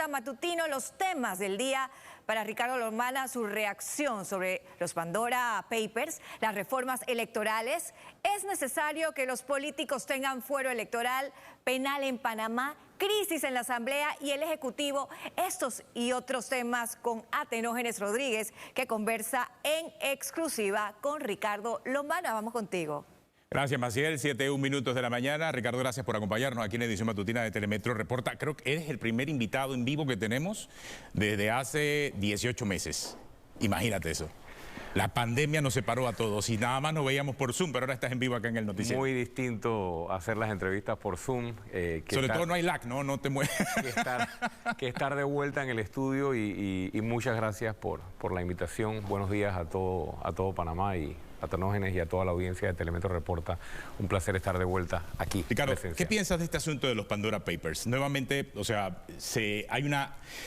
Matutino, los temas del día para Ricardo Lombana, su reacción sobre los Pandora Papers, las reformas electorales. ¿Es necesario que los políticos tengan fuero electoral, penal en Panamá, crisis en la Asamblea y el Ejecutivo? Estos y otros temas con Atenógenes Rodríguez, que conversa en exclusiva con Ricardo Lombana. Vamos contigo. Gracias, Maciel. 7:01 de la mañana. Ricardo, gracias por acompañarnos aquí en la edición matutina de Telemetro Reporta. Creo que eres el primer invitado en vivo que tenemos desde hace 18 meses. Imagínate eso. La pandemia nos separó a todos y nada más nos veíamos por Zoom, pero ahora estás en vivo acá en el noticiero. Muy distinto hacer las entrevistas por Zoom. Sobre todo no hay lag, ¿no? No te mueves. Que estar de vuelta en el estudio y muchas gracias por la invitación. Buenos días a todo Panamá y a Atenógenes y a toda la audiencia de Telemetro Reporta. Un placer estar de vuelta aquí. Ricardo, ¿qué piensas de este asunto de los Pandora Papers? Nuevamente, o sea, se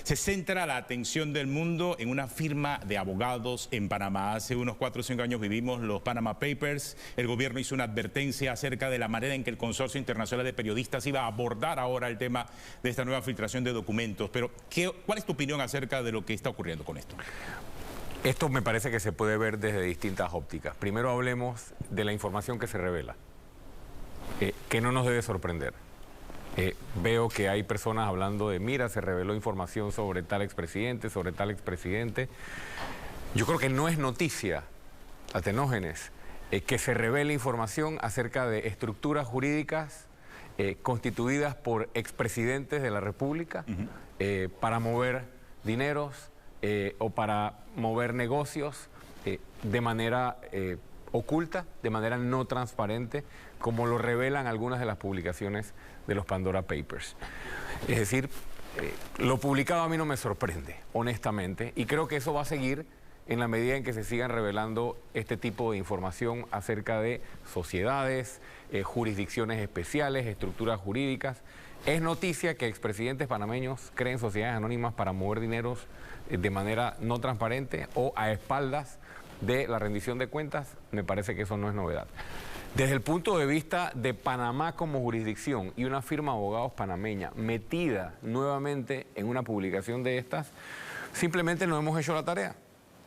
centra la atención del mundo en una firma de abogados en Panamá. Hace unos 4 o 5 años vivimos los Panama Papers. El gobierno hizo una advertencia acerca de la manera en que el Consorcio Internacional de Periodistas iba a abordar ahora el tema de esta nueva filtración de documentos. Pero, ¿cuál es tu opinión acerca de lo que está ocurriendo con esto? Esto me parece que se puede ver desde distintas ópticas. Primero hablemos de la información que se revela, que no nos debe sorprender. Veo que hay personas hablando de, mira, se reveló información sobre tal expresidente, sobre tal expresidente. Yo creo que no es noticia, Atenógenes, que se revele información acerca de estructuras jurídicas constituidas por expresidentes de la República para mover dineros, o para mover negocios de manera oculta, de manera no transparente, como lo revelan algunas de las publicaciones de los Pandora Papers. Es decir, lo publicado a mí no me sorprende, honestamente, y creo que eso va a seguir en la medida en que se sigan revelando este tipo de información acerca de sociedades, jurisdicciones especiales, estructuras jurídicas. Es noticia que expresidentes panameños creen sociedades anónimas para mover dineros de manera no transparente o a espaldas de la rendición de cuentas. Me parece que eso no es novedad. Desde el punto de vista de Panamá como jurisdicción y una firma de abogados panameña metida nuevamente en una publicación de estas, simplemente no hemos hecho la tarea.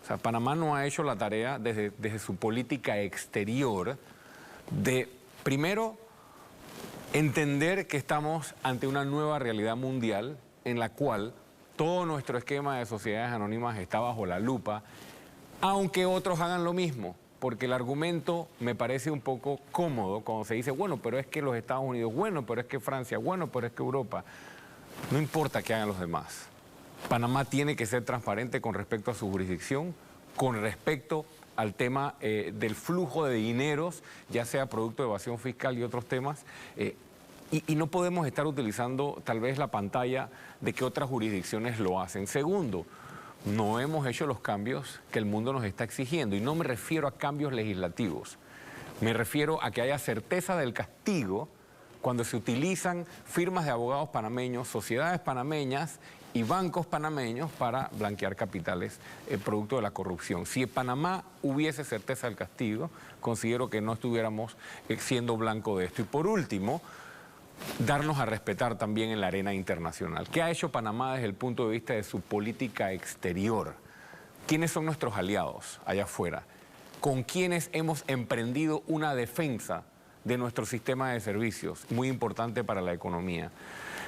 O sea, Panamá no ha hecho la tarea desde su política exterior de, primero, entender que estamos ante una nueva realidad mundial en la cual todo nuestro esquema de sociedades anónimas está bajo la lupa, aunque otros hagan lo mismo, porque el argumento me parece un poco cómodo cuando se dice, bueno, pero es que los Estados Unidos, bueno, pero es que Francia, bueno, pero es que Europa. No importa qué hagan los demás. Panamá tiene que ser transparente con respecto a su jurisdicción, con respecto al tema del flujo de dineros, ya sea producto de evasión fiscal y otros temas, y no podemos estar utilizando tal vez la pantalla de que otras jurisdicciones lo hacen. Segundo, no hemos hecho los cambios que el mundo nos está exigiendo, y no me refiero a cambios legislativos, me refiero a que haya certeza del castigo cuando se utilizan firmas de abogados panameños, sociedades panameñas y bancos panameños para blanquear capitales producto de la corrupción. Si en Panamá hubiese certeza del castigo, considero que no estuviéramos siendo blanco de esto. Y por último, darnos a respetar también en la arena internacional. ¿Qué ha hecho Panamá desde el punto de vista de su política exterior? ¿Quiénes son nuestros aliados allá afuera? ¿Con quiénes hemos emprendido una defensa de nuestro sistema de servicios, muy importante para la economía?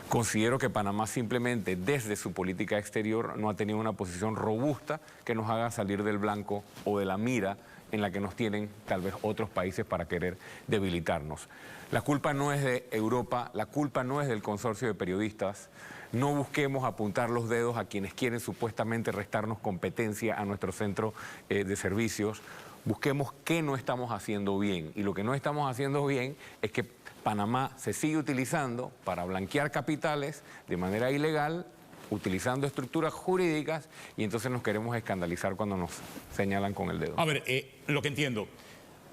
Considero que Panamá simplemente desde su política exterior no ha tenido una posición robusta que nos haga salir del blanco o de la mira en la que nos tienen tal vez otros países para querer debilitarnos. La culpa no es de Europa, la culpa no es del consorcio de periodistas. No busquemos apuntar los dedos a quienes quieren supuestamente restarnos competencia a nuestro centro de servicios. Busquemos qué no estamos haciendo bien, y lo que no estamos haciendo bien es que Panamá se sigue utilizando para blanquear capitales de manera ilegal, utilizando estructuras jurídicas, y entonces nos queremos escandalizar cuando nos señalan con el dedo. A ver, lo que entiendo,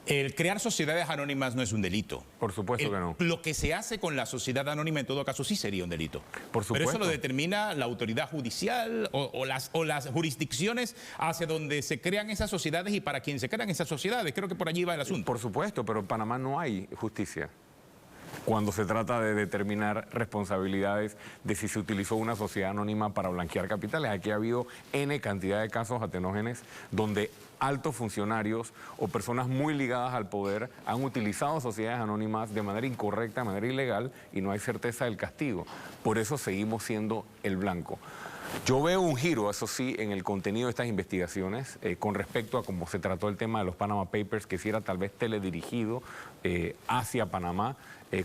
el crear sociedades anónimas no es un delito. Por supuesto que no. Lo que se hace con la sociedad anónima en todo caso sí sería un delito. Por supuesto. Pero eso lo determina la autoridad judicial o las jurisdicciones hacia donde se crean esas sociedades y para quien se crean esas sociedades. Creo que por allí va el asunto. Por supuesto, pero en Panamá no hay justicia. cuando se trata de determinar responsabilidades de si se utilizó una sociedad anónima para blanquear capitales. Aquí ha habido N cantidad de casos atenógenos donde altos funcionarios o personas muy ligadas al poder han utilizado sociedades anónimas de manera incorrecta, de manera ilegal, y no hay certeza del castigo. Por eso seguimos siendo el blanco. Yo veo un giro, eso sí, en el contenido de estas investigaciones con respecto a cómo se trató el tema de los Panama Papers, que si era tal vez teledirigido hacia Panamá,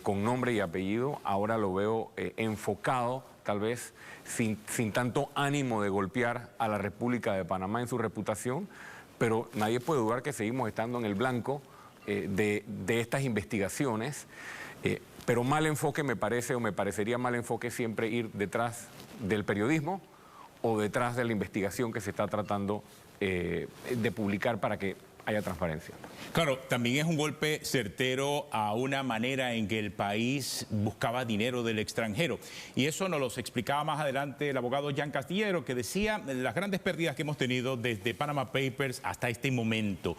con nombre y apellido. Ahora lo veo enfocado, tal vez sin tanto ánimo de golpear a la República de Panamá en su reputación, pero nadie puede dudar que seguimos estando en el blanco de estas investigaciones. Pero mal enfoque me parece, o me parecería mal enfoque siempre ir detrás del periodismo o detrás de la investigación que se está tratando de publicar para que haya transparencia. Claro, también es un golpe certero a una manera en que el país buscaba dinero del extranjero. Y eso nos lo explicaba más adelante el abogado Jan Castillero, que decía las grandes pérdidas que hemos tenido desde Panama Papers hasta este momento.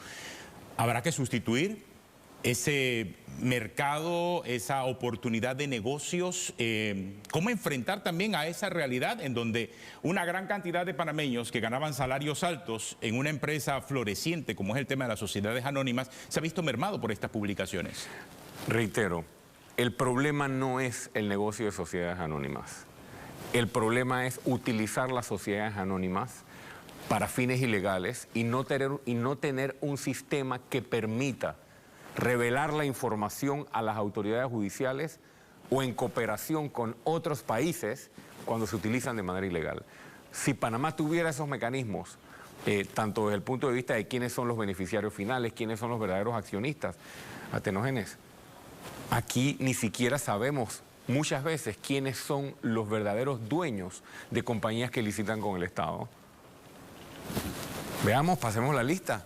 ¿Habrá que sustituir ese mercado, esa oportunidad de negocios? ¿Cómo enfrentar también a esa realidad en donde una gran cantidad de panameños que ganaban salarios altos en una empresa floreciente como es el tema de las sociedades anónimas se ha visto mermado por estas publicaciones? Reitero, el problema no es el negocio de sociedades anónimas. El problema es utilizar las sociedades anónimas para fines ilegales y no tener un sistema que permita revelar la información a las autoridades judiciales o en cooperación con otros países cuando se utilizan de manera ilegal. Si Panamá tuviera esos mecanismos, tanto desde el punto de vista de quiénes son los beneficiarios finales, quiénes son los verdaderos accionistas, atenógenes, aquí ni siquiera sabemos muchas veces quiénes son los verdaderos dueños de compañías que licitan con el Estado. Veamos, pasemos la lista.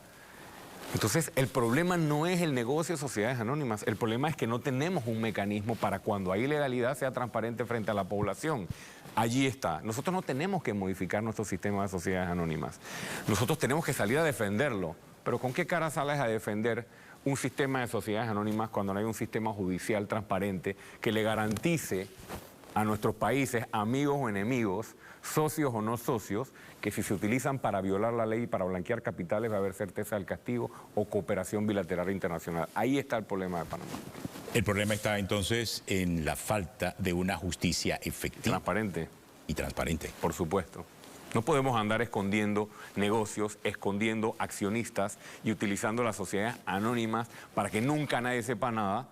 Entonces, el problema no es el negocio de sociedades anónimas, el problema es que no tenemos un mecanismo para cuando hay ilegalidad sea transparente frente a la población. Allí está. Nosotros no tenemos que modificar nuestro sistema de sociedades anónimas. Nosotros tenemos que salir a defenderlo. Pero ¿con qué cara sales a defender un sistema de sociedades anónimas cuando no hay un sistema judicial transparente que le garantice a nuestros países, amigos o enemigos, socios o no socios, que si se utilizan para violar la ley y para blanquear capitales va a haber certeza del castigo o cooperación bilateral internacional? Ahí está el problema de Panamá. El problema está entonces en la falta de una justicia efectiva. Transparente. Y transparente. Por supuesto. No podemos andar escondiendo negocios, escondiendo accionistas y utilizando las sociedades anónimas para que nunca nadie sepa nada.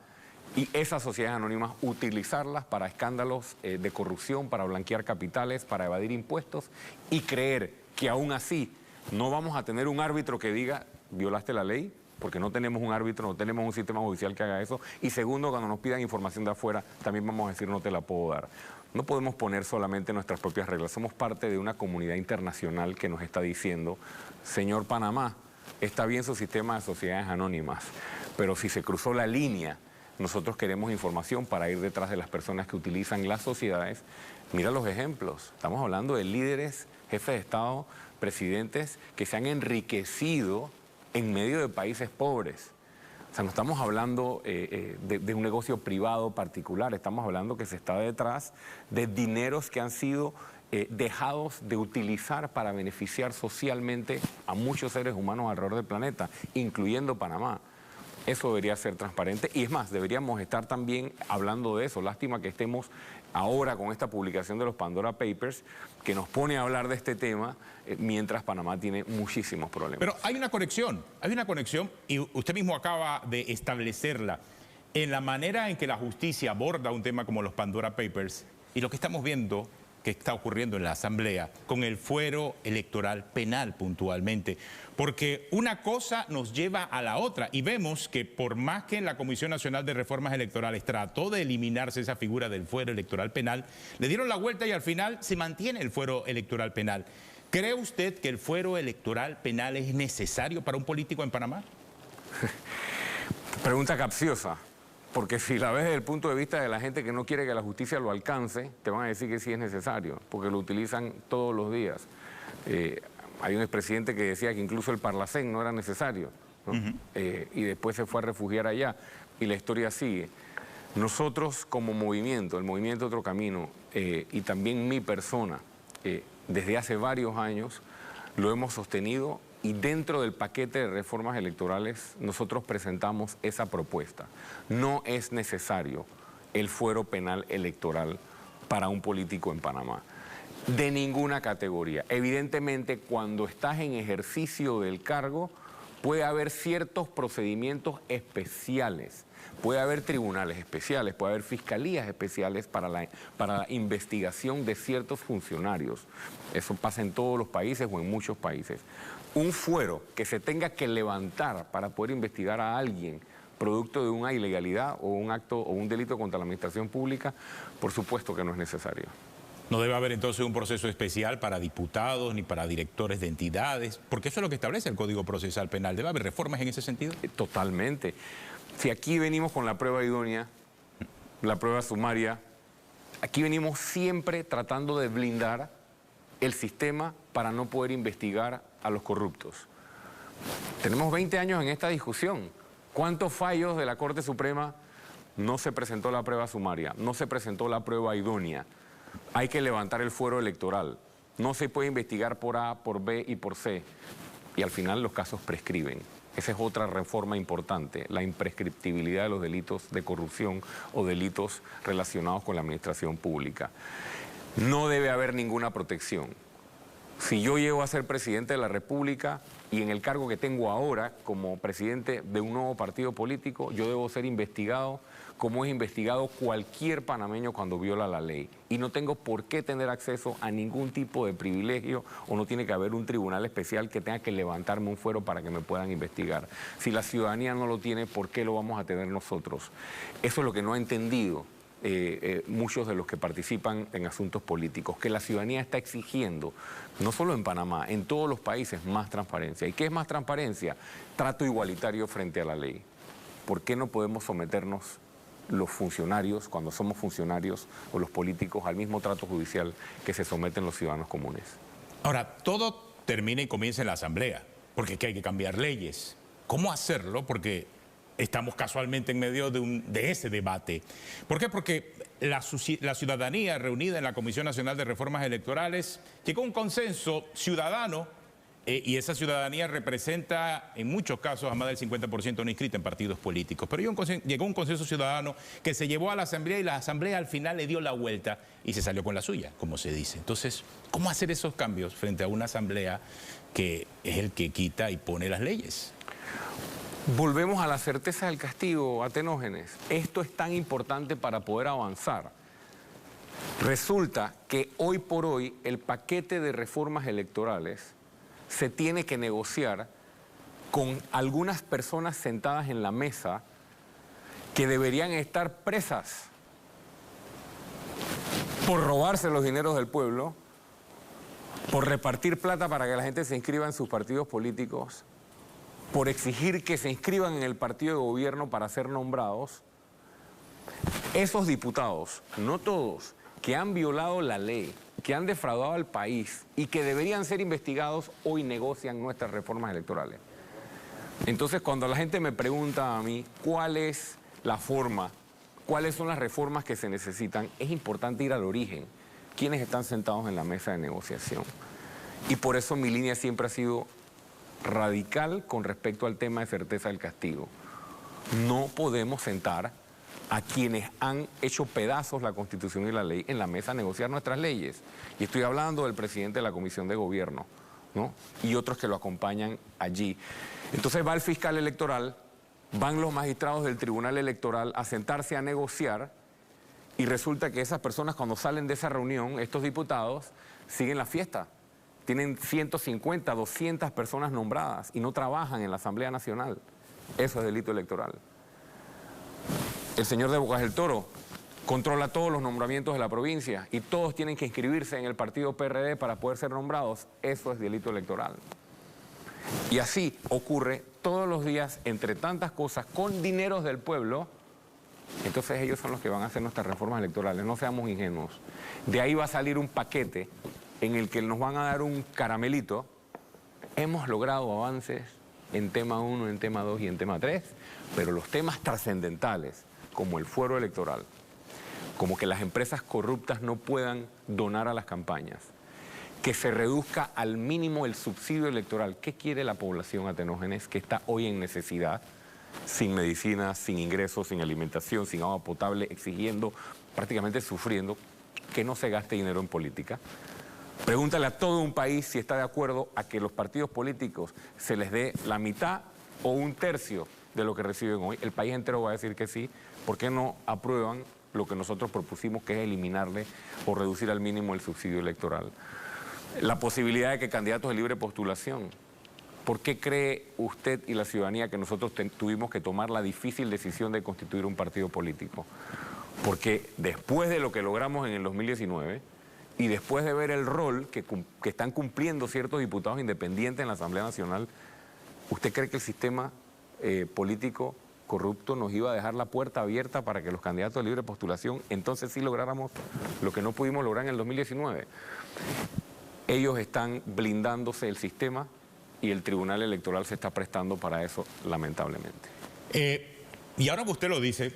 Y esas sociedades anónimas utilizarlas para escándalos de corrupción, para blanquear capitales, para evadir impuestos y creer que aún así no vamos a tener un árbitro que diga violaste la ley, porque no tenemos un árbitro, no tenemos un sistema judicial que haga eso. Y segundo, cuando nos pidan información de afuera, también vamos a decir no te la puedo dar. No podemos poner solamente nuestras propias reglas, somos parte de una comunidad internacional que nos está diciendo, señor Panamá, está bien su sistema de sociedades anónimas, pero si se cruzó la línea, nosotros queremos información para ir detrás de las personas que utilizan las sociedades. Mira los ejemplos. Estamos hablando de líderes, jefes de Estado, presidentes que se han enriquecido en medio de países pobres. O sea, no estamos hablando de un negocio privado particular, estamos hablando que se está detrás de dineros que han sido dejados de utilizar para beneficiar socialmente a muchos seres humanos alrededor del planeta, incluyendo Panamá. Eso debería ser transparente y es más, deberíamos estar también hablando de eso. Lástima que estemos ahora con esta publicación de los Pandora Papers que nos pone a hablar de este tema mientras Panamá tiene muchísimos problemas. Pero hay una conexión y usted mismo acaba de establecerla en la manera en que la justicia aborda un tema como los Pandora Papers y lo que estamos viendo que está ocurriendo en la Asamblea con el fuero electoral penal puntualmente. Porque una cosa nos lleva a la otra y vemos que por más que la Comisión Nacional de Reformas Electorales trató de eliminarse esa figura del fuero electoral penal, le dieron la vuelta y al final se mantiene el fuero electoral penal. ¿Cree usted que el fuero electoral penal es necesario para un político en Panamá? Pregunta capciosa. Porque si la ves desde el punto de vista de la gente que no quiere que la justicia lo alcance, te van a decir que sí es necesario, porque lo utilizan todos los días. Hay un expresidente que decía que incluso el Parlacén no era necesario, ¿no? Y después se fue a refugiar allá, y la historia sigue. Nosotros como movimiento, el Movimiento Otro Camino y también mi persona, desde hace varios años lo hemos sostenido y dentro del paquete de reformas electorales nosotros presentamos esa propuesta. No es necesario el fuero penal electoral para un político en Panamá, de ninguna categoría. Evidentemente, cuando estás en ejercicio del cargo, puede haber ciertos procedimientos especiales, puede haber tribunales especiales, puede haber fiscalías especiales para la investigación de ciertos funcionarios. Eso pasa en todos los países o en muchos países. Un fuero que se tenga que levantar para poder investigar a alguien producto de una ilegalidad o un acto o un delito contra la administración pública, por supuesto que no es necesario. No debe haber entonces un proceso especial para diputados ni para directores de entidades, porque eso es lo que establece el Código Procesal Penal. ¿Debe haber reformas en ese sentido? Totalmente. Si aquí venimos con la prueba idónea, la prueba sumaria, aquí venimos siempre tratando de blindar el sistema para no poder investigar a los corruptos. Tenemos 20 años en esta discusión. ¿Cuántos fallos de la Corte Suprema no se presentó la prueba sumaria, no se presentó la prueba idónea? Hay que levantar el fuero electoral. No se puede investigar por A, por B y por C. Y al final los casos prescriben. Esa es otra reforma importante, la imprescriptibilidad de los delitos de corrupción o delitos relacionados con la administración pública. No debe haber ninguna protección. Si yo llego a ser presidente de la República y en el cargo que tengo ahora como presidente de un nuevo partido político, yo debo ser investigado como es investigado cualquier panameño cuando viola la ley. Y no tengo por qué tener acceso a ningún tipo de privilegio o no tiene que haber un tribunal especial que tenga que levantarme un fuero para que me puedan investigar. Si la ciudadanía no lo tiene, ¿por qué lo vamos a tener nosotros? Eso es lo que no ha entendido muchos de los que participan en asuntos políticos, que la ciudadanía está exigiendo, no solo en Panamá, en todos los países, más transparencia. ¿Y qué es más transparencia? Trato igualitario frente a la ley. ¿Por qué no podemos someternos los funcionarios, cuando somos funcionarios, o los políticos, al mismo trato judicial que se someten los ciudadanos comunes? Ahora, todo termina y comienza en la Asamblea, porque aquí hay que cambiar leyes. ¿Cómo hacerlo? Porque estamos casualmente en medio de ese debate. ¿Por qué? Porque la ciudadanía reunida en la Comisión Nacional de Reformas Electorales llegó a un consenso ciudadano y esa ciudadanía representa en muchos casos a más del 50% no inscrita en partidos políticos. Pero llegó un consenso ciudadano que se llevó a la Asamblea y la Asamblea al final le dio la vuelta y se salió con la suya, como se dice. Entonces, ¿cómo hacer esos cambios frente a una Asamblea que es el que quita y pone las leyes? Volvemos a la certeza del castigo, Atenógenes. Esto es tan importante para poder avanzar. Resulta que hoy por hoy el paquete de reformas electorales se tiene que negociar con algunas personas sentadas en la mesa que deberían estar presas por robarse los dineros del pueblo, por repartir plata para que la gente se inscriba en sus partidos políticos, por exigir que se inscriban en el partido de gobierno para ser nombrados. Esos diputados, no todos, que han violado la ley, que han defraudado al país y que deberían ser investigados, hoy negocian nuestras reformas electorales. Entonces, cuando la gente me pregunta a mí cuál es la forma, cuáles son las reformas que se necesitan, es importante ir al origen. ¿Quiénes están sentados en la mesa de negociación? Y por eso mi línea siempre ha sido radical con respecto al tema de certeza del castigo. No podemos sentar a quienes han hecho pedazos la Constitución y la ley en la mesa a negociar nuestras leyes. Y estoy hablando del presidente de la Comisión de Gobierno, ¿no? Y otros que lo acompañan allí. Entonces va el fiscal electoral, van los magistrados del Tribunal Electoral a sentarse a negociar y resulta que esas personas cuando salen de esa reunión, estos diputados, siguen la fiesta. Tienen 150, 200 personas nombradas y no trabajan en la Asamblea Nacional. Eso es delito electoral. El señor de Bocas del Toro controla todos los nombramientos de la provincia y todos tienen que inscribirse en el partido PRD para poder ser nombrados. Eso es delito electoral. Y así ocurre todos los días, entre tantas cosas, con dineros del pueblo. Entonces ellos son los que van a hacer nuestras reformas electorales. No seamos ingenuos. De ahí va a salir un paquete en el que nos van a dar un caramelito. Hemos logrado avances en tema 1, en tema 2 y en tema 3, pero los temas trascendentales, como el fuero electoral, como que las empresas corruptas no puedan donar a las campañas, que se reduzca al mínimo el subsidio electoral. ¿Qué quiere la población, Atenógenes, que está hoy en necesidad, sin medicinas, sin ingresos, sin alimentación, sin agua potable, exigiendo, prácticamente sufriendo, que no se gaste dinero en política? Pregúntale a todo un país si está de acuerdo a que los partidos políticos se les dé la mitad o un tercio de lo que reciben hoy. El país entero va a decir que sí. ¿Por qué no aprueban lo que nosotros propusimos, que es eliminarle o reducir al mínimo el subsidio electoral? La posibilidad de que candidatos de libre postulación. ¿Por qué cree usted y la ciudadanía que nosotros tuvimos que tomar la difícil decisión de constituir un partido político? Porque después de lo que logramos en el 2019 y después de ver el rol que están cumpliendo ciertos diputados independientes en la Asamblea Nacional, ¿usted cree que el sistema político corrupto nos iba a dejar la puerta abierta para que los candidatos de libre postulación entonces sí lográramos lo que no pudimos lograr en el 2019? Ellos están blindándose el sistema y el Tribunal Electoral se está prestando para eso, lamentablemente. Y ahora que usted lo dice,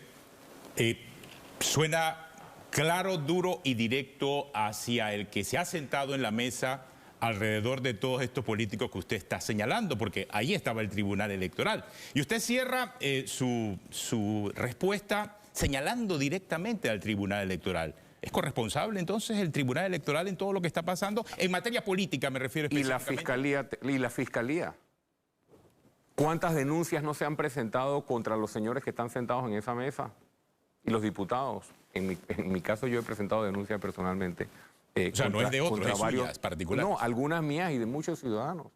suena claro, duro y directo hacia el que se ha sentado en la mesa alrededor de todos estos políticos que usted está señalando, porque ahí estaba el Tribunal Electoral. Y usted cierra su respuesta señalando directamente al Tribunal Electoral. ¿Es corresponsable entonces el Tribunal Electoral en todo lo que está pasando? En materia política me refiero específicamente. ¿Y la Fiscalía? ¿Cuántas denuncias no se han presentado contra los señores que están sentados en esa mesa? Y los diputados. En mi caso yo he presentado denuncias personalmente. O sea, no es de otros, es suyas particulares. No, algunas mías y de muchos ciudadanos.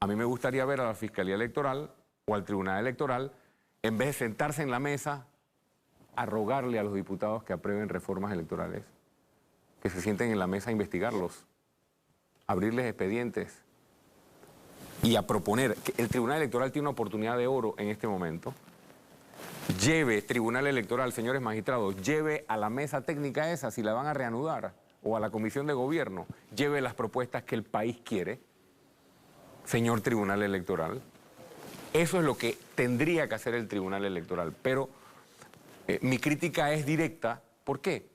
A mí me gustaría ver a la Fiscalía Electoral o al Tribunal Electoral, en vez de sentarse en la mesa a rogarle a los diputados que aprueben reformas electorales, que se sienten en la mesa a investigarlos, abrirles expedientes y a proponer. Que el Tribunal Electoral tiene una oportunidad de oro en este momento. Lleve, Tribunal Electoral, señores magistrados, lleve a la mesa técnica esa, si la van a reanudar, o a la Comisión de Gobierno, lleve las propuestas que el país quiere, señor Tribunal Electoral. Eso es lo que tendría que hacer el Tribunal Electoral, pero mi crítica es directa. ¿Por qué?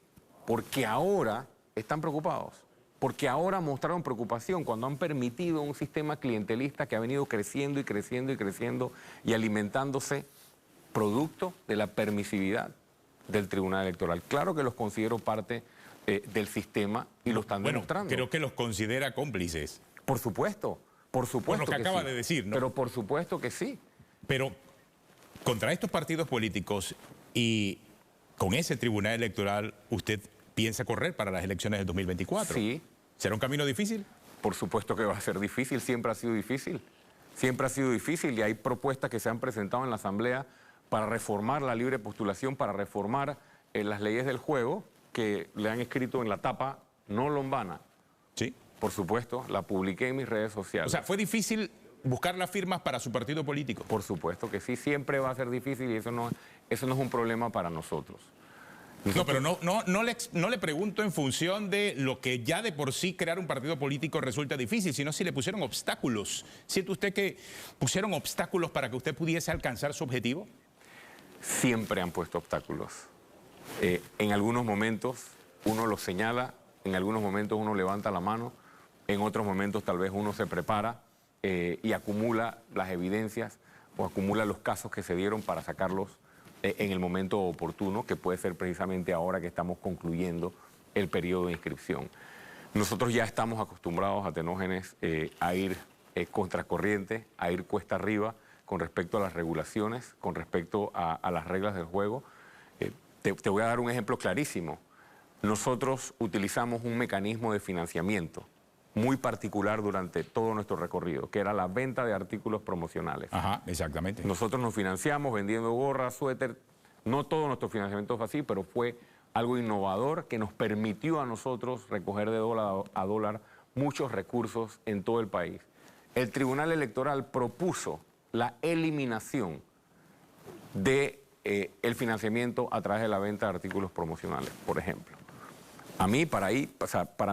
Porque ahora están preocupados, porque ahora mostraron preocupación cuando han permitido un sistema clientelista que ha venido creciendo y creciendo y creciendo y alimentándose producto de la permisividad del Tribunal Electoral. Claro que los considero parte del sistema y lo están demostrando. Creo que los considera cómplices. Por supuesto por lo que acaba sí. de decir, ¿no? Pero por supuesto que sí. Pero contra estos partidos políticos y con ese Tribunal Electoral, ¿usted piensa correr para las elecciones del 2024? Sí. ¿Será un camino difícil? Por supuesto que va a ser difícil, siempre ha sido difícil. Siempre ha sido difícil y hay propuestas que se han presentado en la Asamblea para reformar la libre postulación, para reformar las leyes del juego que le han escrito en la tapa no lombana. Sí. Por supuesto, la publiqué en mis redes sociales. O sea, ¿fue difícil buscar las firmas para su partido político? Por supuesto que sí, siempre va a ser difícil y eso no es un problema para nosotros. No, pero no le pregunto en función de lo que ya de por sí crear un partido político resulta difícil, sino si le pusieron obstáculos. ¿Siente usted que pusieron obstáculos para que usted pudiese alcanzar su objetivo? Siempre han puesto obstáculos. En algunos momentos uno los señala, en algunos momentos uno levanta la mano, en otros momentos tal vez uno se prepara y acumula las evidencias o acumula los casos que se dieron para sacarlos en el momento oportuno, que puede ser precisamente ahora que estamos concluyendo el periodo de inscripción. Nosotros ya estamos acostumbrados, Atenógenes, a ir contracorriente, a ir cuesta arriba con respecto a las regulaciones, con respecto a las reglas del juego. Te voy a dar un ejemplo clarísimo. Nosotros utilizamos un mecanismo de financiamiento muy particular durante todo nuestro recorrido, que era la venta de artículos promocionales. Ajá, exactamente. Nosotros nos financiamos vendiendo gorras, suéter. No todo nuestro financiamiento fue así, pero fue algo innovador que nos permitió a nosotros recoger de dólar a dólar muchos recursos en todo el país. El Tribunal Electoral propuso la eliminación de el financiamiento a través de la venta de artículos promocionales, por ejemplo. A mí, para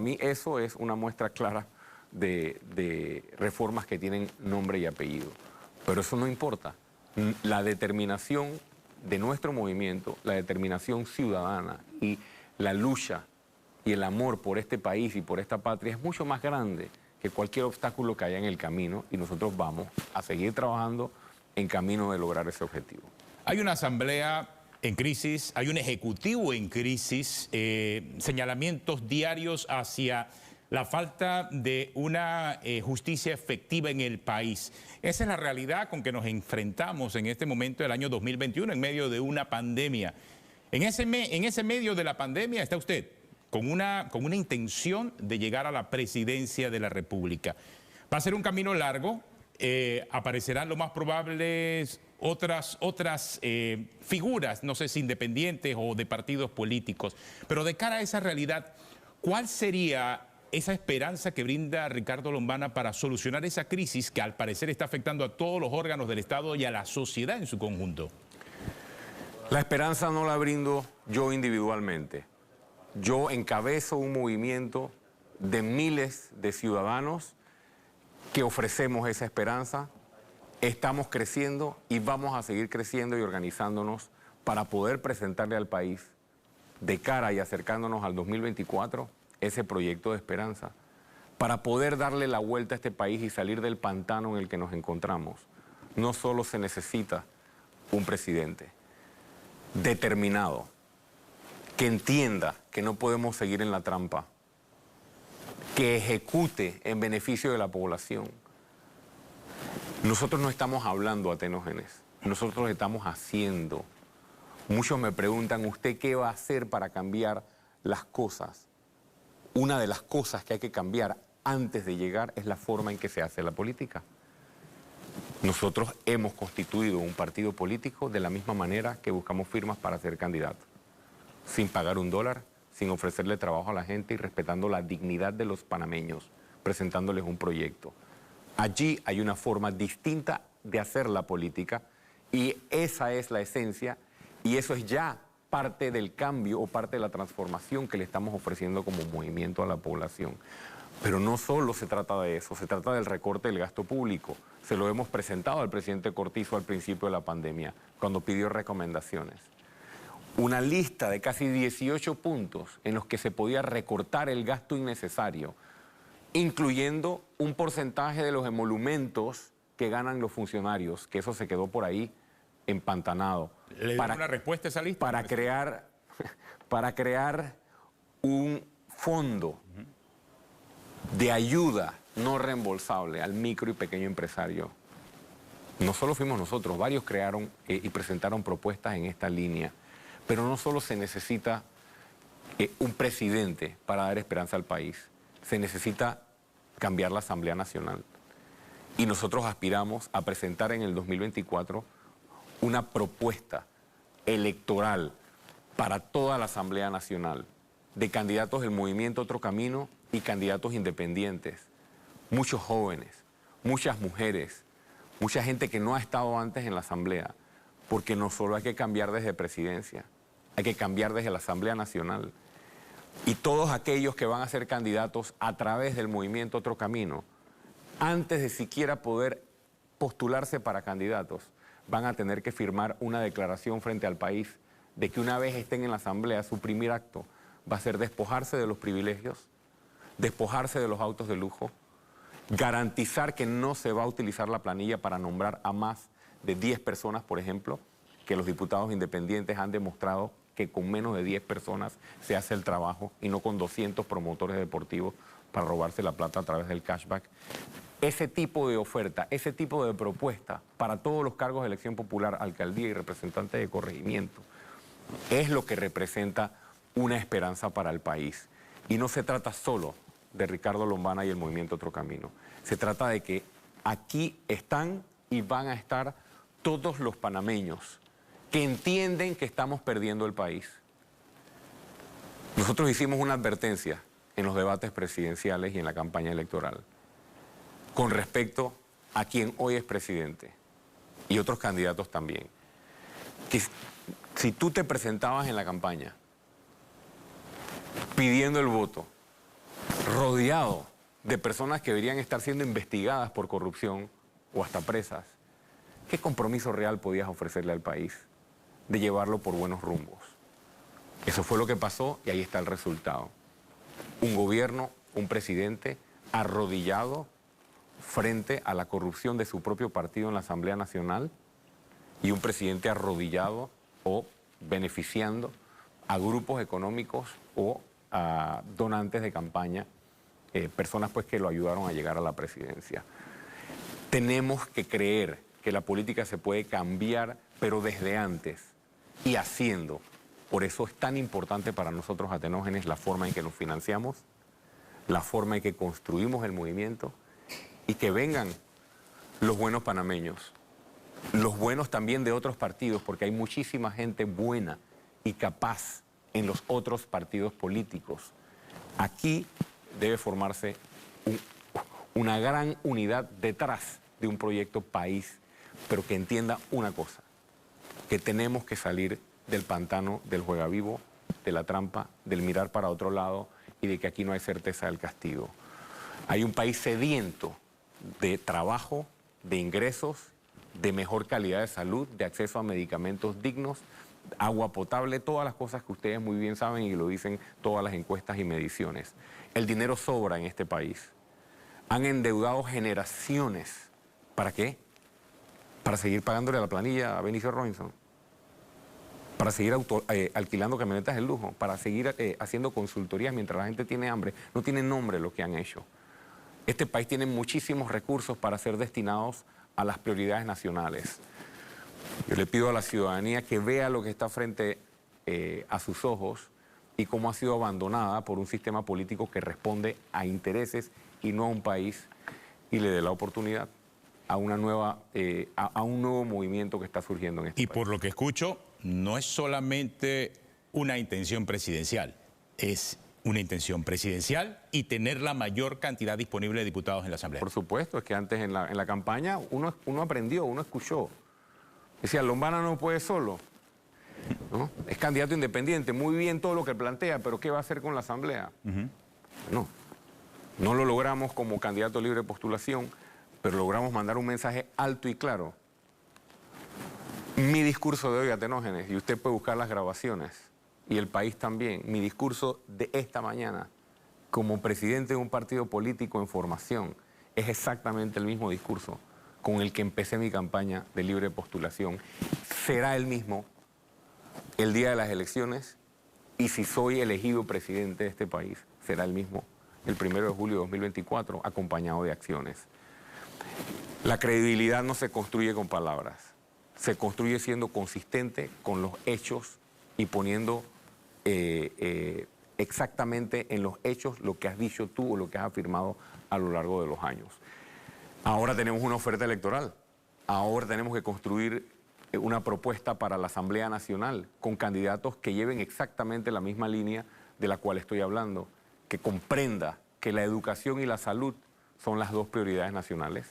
mí eso es una muestra clara de reformas que tienen nombre y apellido. Pero eso no importa. La determinación de nuestro movimiento, la determinación ciudadana y la lucha y el amor por este país y por esta patria es mucho más grande que cualquier obstáculo que haya en el camino, y nosotros vamos a seguir trabajando en camino de lograr ese objetivo. Hay una asamblea en crisis, hay un ejecutivo en crisis, señalamientos diarios hacia la falta de una justicia efectiva en el país. Esa es la realidad con que nos enfrentamos en este momento del año 2021, en medio de una pandemia. En ese medio de la pandemia está usted con una intención de llegar a la presidencia de la República. Va a ser un camino largo, aparecerán lo más probables otras figuras, no sé si independientes o de partidos políticos, pero de cara a esa realidad, ¿cuál sería esa esperanza que brinda Ricardo Lombana para solucionar esa crisis que al parecer está afectando a todos los órganos del Estado y a la sociedad en su conjunto? La esperanza no la brindo yo individualmente. Yo encabezo un movimiento de miles de ciudadanos que ofrecemos esa esperanza. Estamos creciendo y vamos a seguir creciendo y organizándonos para poder presentarle al país, de cara y acercándonos al 2024, ese proyecto de esperanza, para poder darle la vuelta a este país y salir del pantano en el que nos encontramos. No solo se necesita un presidente determinado, que entienda que no podemos seguir en la trampa, que ejecute en beneficio de la población. Nosotros no estamos hablando atenógenes, nosotros estamos haciendo. Muchos me preguntan, ¿usted qué va a hacer para cambiar las cosas? Una de las cosas que hay que cambiar antes de llegar es la forma en que se hace la política. Nosotros hemos constituido un partido político de la misma manera que buscamos firmas para ser candidatos, sin pagar $1, sin ofrecerle trabajo a la gente y respetando la dignidad de los panameños, presentándoles un proyecto. Allí hay una forma distinta de hacer la política y esa es la esencia y eso es ya parte del cambio o parte de la transformación que le estamos ofreciendo como movimiento a la población. Pero no solo se trata de eso, se trata del recorte del gasto público. Se lo hemos presentado al presidente Cortizo al principio de la pandemia, cuando pidió recomendaciones. Una lista de casi 18 puntos en los que se podía recortar el gasto innecesario, incluyendo un porcentaje de los emolumentos que ganan los funcionarios, que eso se quedó por ahí empantanado. ¿Le dio una respuesta a esa lista? Para crear un fondo de ayuda no reembolsable al micro y pequeño empresario. No solo fuimos nosotros, varios crearon y presentaron propuestas en esta línea. Pero no solo se necesita un presidente para dar esperanza al país, se necesita cambiar la Asamblea Nacional. Y nosotros aspiramos a presentar en el 2024 una propuesta electoral para toda la Asamblea Nacional, de candidatos del movimiento Otro Camino y candidatos independientes, muchos jóvenes, muchas mujeres, mucha gente que no ha estado antes en la Asamblea, porque no solo hay que cambiar desde presidencia, hay que cambiar desde la Asamblea Nacional. Y todos aquellos que van a ser candidatos a través del movimiento Otro Camino, antes de siquiera poder postularse para candidatos, van a tener que firmar una declaración frente al país de que una vez estén en la Asamblea, su primer acto va a ser despojarse de los privilegios, despojarse de los autos de lujo, garantizar que no se va a utilizar la planilla para nombrar a más de 10 personas, por ejemplo, que los diputados independientes han demostrado que con menos de 10 personas se hace el trabajo y no con 200 promotores deportivos para robarse la plata a través del cashback. Ese tipo de oferta, ese tipo de propuesta para todos los cargos de elección popular, alcaldía y representantes de corregimiento, es lo que representa una esperanza para el país. Y no se trata solo de Ricardo Lombana y el movimiento Otro Camino. Se trata de que aquí están y van a estar todos los panameños que entienden que estamos perdiendo el país. Nosotros hicimos una advertencia en los debates presidenciales y en la campaña electoral con respecto a quien hoy es presidente y otros candidatos también, que si tú te presentabas en la campaña pidiendo el voto, rodeado de personas que deberían estar siendo investigadas por corrupción o hasta presas, ¿qué compromiso real podías ofrecerle al país? de llevarlo por buenos rumbos. Eso fue lo que pasó y ahí está el resultado. Un gobierno, un presidente arrodillado frente a la corrupción de su propio partido en la Asamblea Nacional y un presidente arrodillado o beneficiando a grupos económicos o a donantes de campaña, personas pues que lo ayudaron a llegar a la presidencia. Tenemos que creer que la política se puede cambiar, pero desde antes y haciendo. Por eso es tan importante para nosotros Atenógenes la forma en que nos financiamos, la forma en que construimos el movimiento y que vengan los buenos panameños, los buenos también de otros partidos, porque hay muchísima gente buena y capaz en los otros partidos políticos. Aquí debe formarse una gran unidad detrás de un proyecto país, pero que entienda una cosa, que tenemos que salir del pantano del juega vivo, de la trampa, del mirar para otro lado y de que aquí no hay certeza del castigo. Hay un país sediento de trabajo, de ingresos, de mejor calidad de salud, de acceso a medicamentos dignos, agua potable, todas las cosas que ustedes muy bien saben y lo dicen todas las encuestas y mediciones. El dinero sobra en este país. Han endeudado generaciones. ¿Para qué? Para seguir pagándole a la planilla a Benicio Robinson. Para seguir alquilando camionetas de lujo, para seguir haciendo consultorías mientras la gente tiene hambre. No tiene nombre lo que han hecho. Este país tiene muchísimos recursos para ser destinados a las prioridades nacionales. Yo le pido a la ciudadanía que vea lo que está frente a sus ojos y cómo ha sido abandonada por un sistema político que responde a intereses y no a un país, y le dé la oportunidad a una nueva, a un nuevo movimiento que está surgiendo en este país. Y por lo que escucho, no es solamente una intención presidencial, es una intención presidencial y tener la mayor cantidad disponible de diputados en la Asamblea. Por supuesto, es que antes en la campaña uno aprendió, uno escuchó. Decía, Lombana no puede solo, ¿no? Es candidato independiente, muy bien todo lo que plantea, pero ¿qué va a hacer con la Asamblea? No lo logramos como candidato libre de postulación, pero logramos mandar un mensaje alto y claro. Mi discurso de hoy, Atenógenes, y usted puede buscar las grabaciones, y el país también, mi discurso de esta mañana, como presidente de un partido político en formación, es exactamente el mismo discurso con el que empecé mi campaña de libre postulación. Será el mismo el día de las elecciones, y si soy elegido presidente de este país, será el mismo el 1 de julio de 2024, acompañado de acciones. La credibilidad no se construye con palabras, se construye siendo consistente con los hechos y poniendo exactamente en los hechos lo que has dicho tú o lo que has afirmado a lo largo de los años. Ahora tenemos una oferta electoral, ahora tenemos que construir una propuesta para la Asamblea Nacional con candidatos que lleven exactamente la misma línea de la cual estoy hablando, que comprenda que la educación y la salud son las dos prioridades nacionales.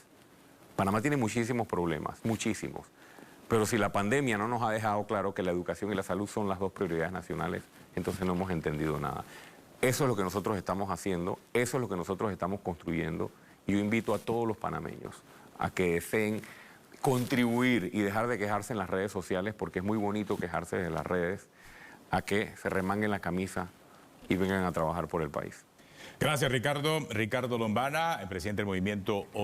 Panamá tiene muchísimos problemas, muchísimos, pero si la pandemia no nos ha dejado claro que la educación y la salud son las dos prioridades nacionales, entonces no hemos entendido nada. Eso es lo que nosotros estamos haciendo, eso es lo que nosotros estamos construyendo. Y yo invito a todos los panameños a que deseen contribuir y dejar de quejarse en las redes sociales, porque es muy bonito quejarse de las redes, a que se remanguen la camisa y vengan a trabajar por el país. Gracias, Ricardo. Ricardo Lombana, el presidente del movimiento